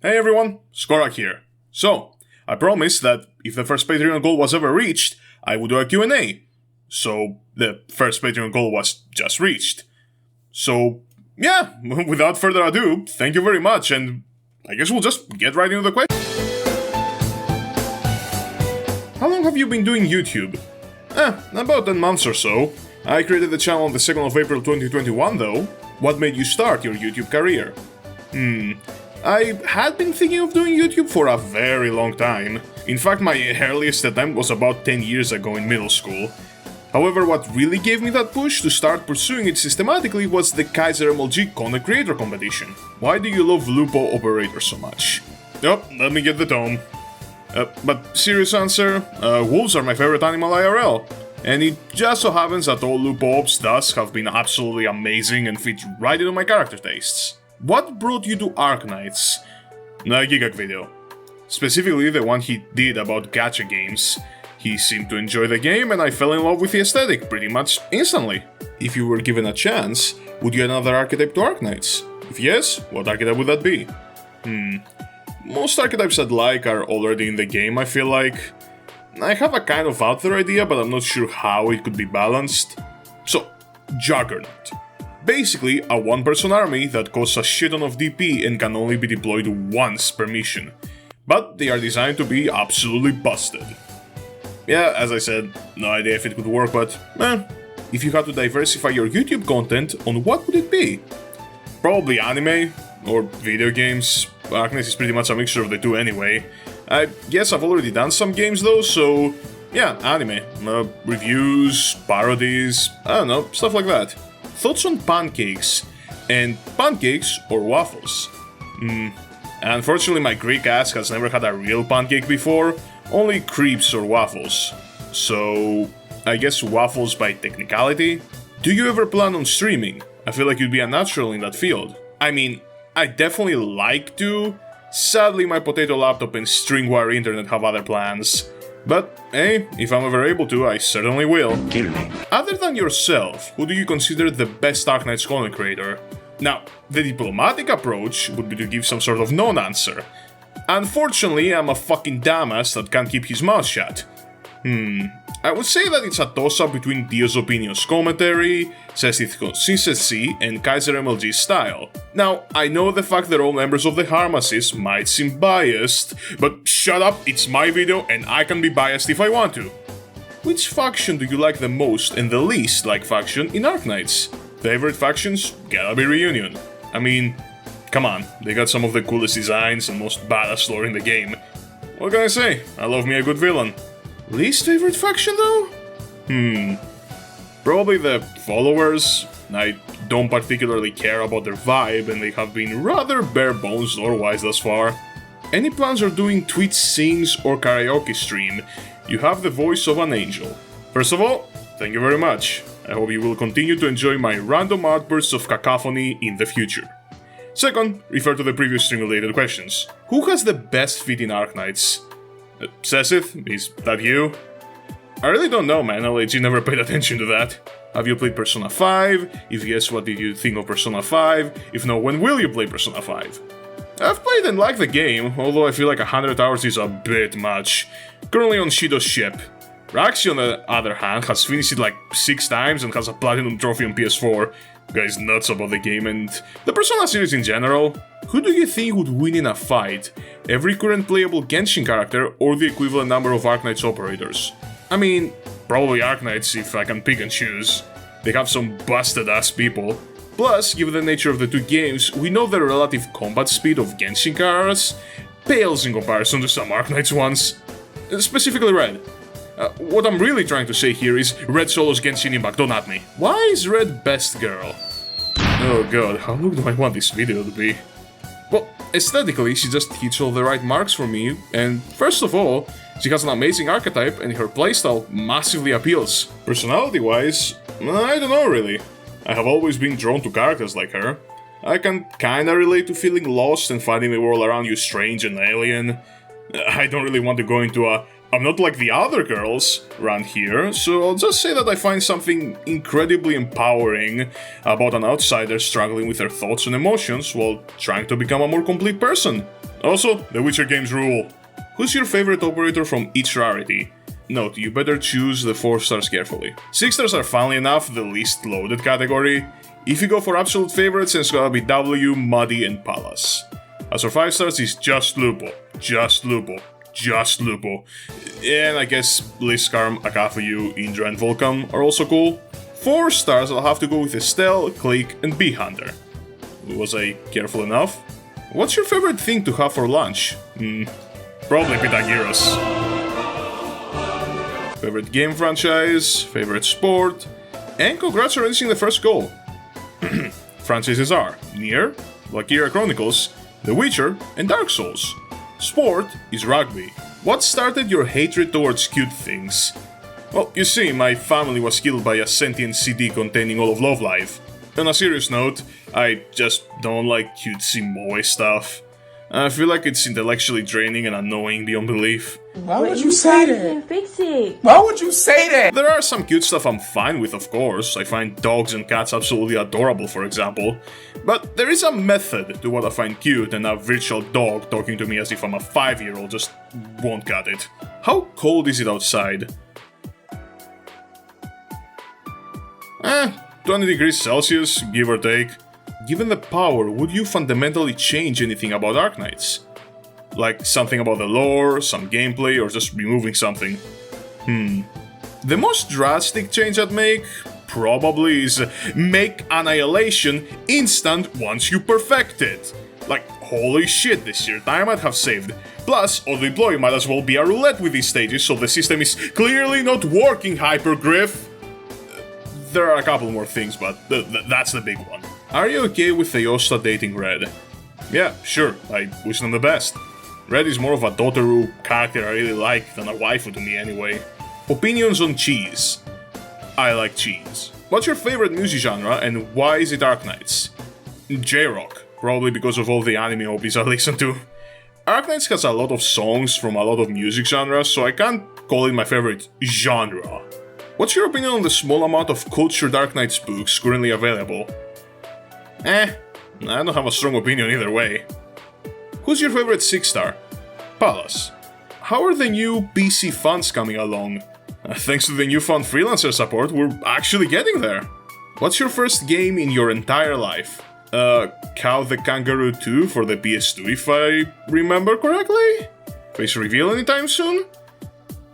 Hey everyone, Skorak here. So, I promised that if the first Patreon goal was ever reached, I would do a Q&A. So, the first Patreon goal was just reached. So, yeah, without further ado, thank you very much, and I guess we'll just get right into the question. How long have you been doing YouTube? About 10 months or so. I created the channel on the 2nd of April 2021 though. What made you start your YouTube career? I had been thinking of doing YouTube for a very long time. In fact, my earliest attempt was about 10 years ago in middle school. However, what really gave me that push to start pursuing it systematically was the Kaiser MLG Content Creator Competition. Why do you love Lupo operators so much? Oh, let me get the tome. But serious answer, wolves are my favorite animal IRL. And it just so happens that all Lupo ops thus have been absolutely amazing and fit right into my character tastes. What brought you to Arknights? The Gigak video. Specifically the one he did about gacha games. He seemed to enjoy the game and I fell in love with the aesthetic pretty much instantly. If you were given a chance, would you add another archetype to Arknights? If yes, what archetype would that be? Most archetypes I'd like are already in the game, I feel like. I have a kind of out there idea, but I'm not sure how it could be balanced. So, Juggernaut. Basically, a one-person army that costs a shitton of DP and can only be deployed once per mission. But they are designed to be absolutely busted. Yeah, as I said, no idea if it could work, but if you had to diversify your YouTube content, on what would it be? Probably anime, or video games. Arknights is pretty much a mixture of the two anyway. I guess I've already done some games though, so yeah, anime. Reviews, parodies, I don't know, stuff like that. Thoughts on pancakes? And pancakes or waffles? Unfortunately, my Greek ass has never had a real pancake before, only crepes or waffles. So, I guess waffles by technicality? Do you ever plan on streaming? I feel like you'd be a natural in that field. I mean, I definitely like to. Sadly, my potato laptop and string-wire internet have other plans. But, hey, if I'm ever able to, I certainly will. Kill me. Other than yourself, who do you consider the best Arknights content creator? Now, the diplomatic approach would be to give some sort of non-answer. Unfortunately, I'm a fucking dumbass that can't keep his mouth shut. I would say that it's a toss-up between Dios Opinion's commentary, Sesith's consistency, and Kaiser MLG's style. Now, I know the fact that all members of the Harmasses might seem biased, but shut up, it's my video and I can be biased if I want to. Which faction do you like the most and the least like faction in Arknights? Favorite factions? Gotta be Reunion. I mean, come on, they got some of the coolest designs and most badass lore in the game. What can I say? I love me a good villain. Least favorite faction though? Probably the followers. I don't particularly care about their vibe and they have been rather bare bones lore-wise thus far. Any plans of doing Twitch sings or karaoke stream? You have the voice of an angel. First of all, thank you very much. I hope you will continue to enjoy my random outbursts of cacophony in the future. Second, refer to the previous stream-related questions. Who has the best fit in Arknights? Sesith, is that you? I really don't know, man, I legit never paid attention to that. Have you played Persona 5? If yes, what did you think of Persona 5? If no, when will you play Persona 5? I've played and liked the game, although I feel like 100 hours is a bit much. Currently on Shido's ship. Raxi, on the other hand, has finished it like 6 times and has a platinum trophy on PS4. Guy's nuts about the game and the Persona series in general. Who do you think would win in a fight? Every current playable Genshin character or the equivalent number of Arknights operators? I mean, probably Arknights if I can pick and choose. They have some busted ass people. Plus, given the nature of the two games, we know the relative combat speed of Genshin characters pales in comparison to some Arknights ones. Specifically Red. What I'm really trying to say here is Red solos Genshin Impact, don't at me. Why is Red best girl? Oh god, how long do I want this video to be? Well, aesthetically, she just hits all the right marks for me, and first of all, she has an amazing archetype and her playstyle massively appeals. Personality-wise, I don't know really. I have always been drawn to characters like her. I can kinda relate to feeling lost and finding the world around you strange and alien. I don't really want to go into a I'm not like the other girls around here, so I'll just say that I find something incredibly empowering about an outsider struggling with their thoughts and emotions while trying to become a more complete person. Also, the Witcher games rule. Who's your favorite operator from each rarity? Note, you better choose the 4 stars carefully. 6 stars are funnily enough the least loaded category. If you go for absolute favorites, it's gonna be W, Muddy, and Pallas. As for 5 stars, it's just Lupo. Just Lupo. Just Lupo. And I guess Liskarm, Akafuyu, Indra, and Volcom are also cool. 4 stars, I'll have to go with Estelle, Click, and Bee Hunter. Was I careful enough? What's your favorite thing to have for lunch? Probably Pythagoras. Favorite game franchise, favorite sport, and congrats on reaching the first goal. Franchises are Nier, Valkyria Chronicles, The Witcher, and Dark Souls. Sport is rugby. What started your hatred towards cute things? Well, you see, my family was killed by a sentient CD containing all of Love Live. On a serious note, I just don't like cutesy moe stuff. I feel like it's intellectually draining and annoying beyond belief. Why would you say that? Fix it. Why would you say that? There are some cute stuff I'm fine with, of course. I find dogs and cats absolutely adorable, for example. But there is a method to what I find cute, and a virtual dog talking to me as if I'm a 5-year-old just won't cut it. How cold is it outside? 20 degrees Celsius, give or take. Given the power, would you fundamentally change anything about Arknights? Like something about the lore, some gameplay, or just removing something? The most drastic change I'd make probably is make Annihilation instant once you perfect it. Like, holy shit, the sheer time I'd have saved. Plus, auto-deploy might as well be a roulette with these stages, so the system is clearly not working, Hypergriff. There are a couple more things, but that's the big one. Are you okay with Theosta dating Red? Yeah, sure, I wish them the best. Red is more of a Dotaru character I really like than a waifu to me anyway. Opinions on cheese. I like cheese. What's your favorite music genre and why is it Arknights? J-Rock, probably because of all the anime OPs I listen to. Arknights has a lot of songs from a lot of music genres, so I can't call it my favorite genre. What's your opinion on the small amount of cultured Arknights books currently available? I don't have a strong opinion either way. Who's your favorite 6-star? Pallas. How are the new PC funds coming along? Thanks to the newfound freelancer support, we're actually getting there. What's your first game in your entire life? Cow the Kangaroo 2 for the PS2 if I remember correctly? Face reveal anytime soon?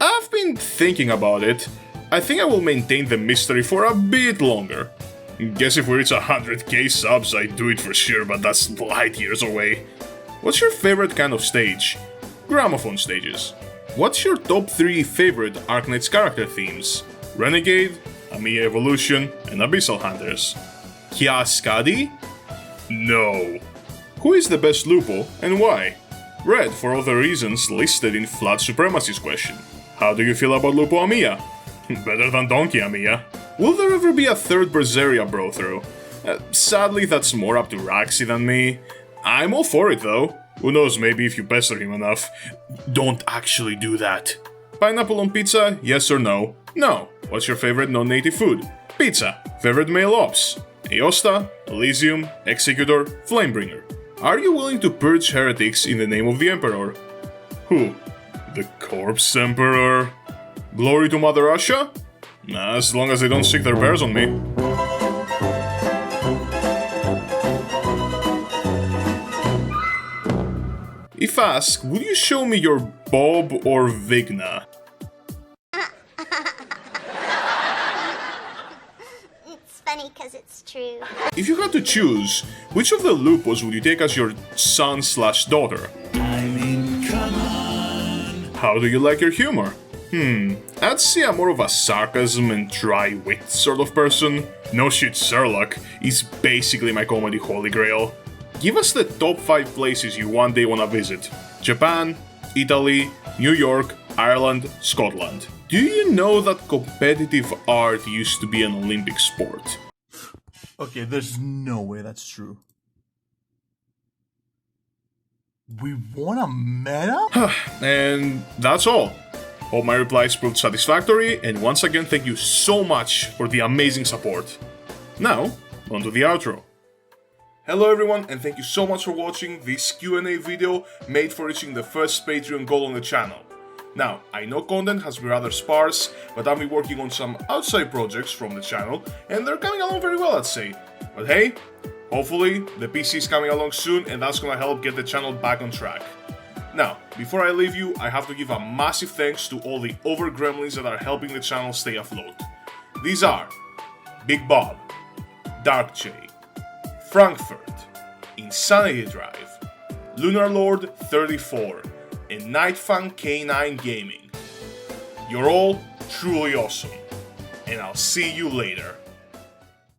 I've been thinking about it. I think I will maintain the mystery for a bit longer. Guess if we reach 100k subs, I'd do it for sure, but that's light years away. What's your favorite kind of stage? Gramophone stages. What's your top 3 favorite Arknights character themes? Renegade, Amiya Evolution, and Abyssal Hunters. Kiaskadi? No. Who is the best Lupo, and why? Red for all the reasons listed in Flat Supremacy's question. How do you feel about Lupo Amiya? Better than Donkey Amiya. Will there ever be a third Berseria bro-through? Sadly, that's more up to Raxi than me. I'm all for it though. Who knows, maybe if you pester him enough. Don't actually do that. Pineapple on pizza, yes or no? No. What's your favorite non-native food? Pizza. Favorite male ops? Aosta, Elysium, Executor, Flamebringer. Are you willing to purge heretics in the name of the Emperor? Who? The Corpse Emperor? Glory to Mother Russia? As long as they don't stick their bears on me. If asked, would you show me your Bob or Vigna? It's funny because it's true. If you had to choose, which of the Lupos would you take as your son/daughter? I mean, come on. How do you like your humor? I'd say I'm more of a sarcasm and dry wit sort of person. No shit, Sherlock is basically my comedy holy grail. Give us the top 5 places you one day wanna visit. Japan, Italy, New York, Ireland, Scotland. Do you know that competitive art used to be an Olympic sport? Okay, there's no way that's true. We won a medal? And that's all. Hope my replies proved satisfactory, and once again thank you so much for the amazing support. Now, on to the outro. Hello everyone, and thank you so much for watching this Q&A video made for reaching the first Patreon goal on the channel. Now, I know content has been rather sparse, but I've been working on some outside projects from the channel, and they're coming along very well, I'd say. But hey, hopefully the PC is coming along soon, and that's gonna help get the channel back on track. Now, before I leave you, I have to give a massive thanks to all the over gremlins that are helping the channel stay afloat. These are Big Bob, Dark J, Frankfurt, Insanity Drive, Lunar Lord 34, and Nightfang K9 Gaming. You're all truly awesome, and I'll see you later.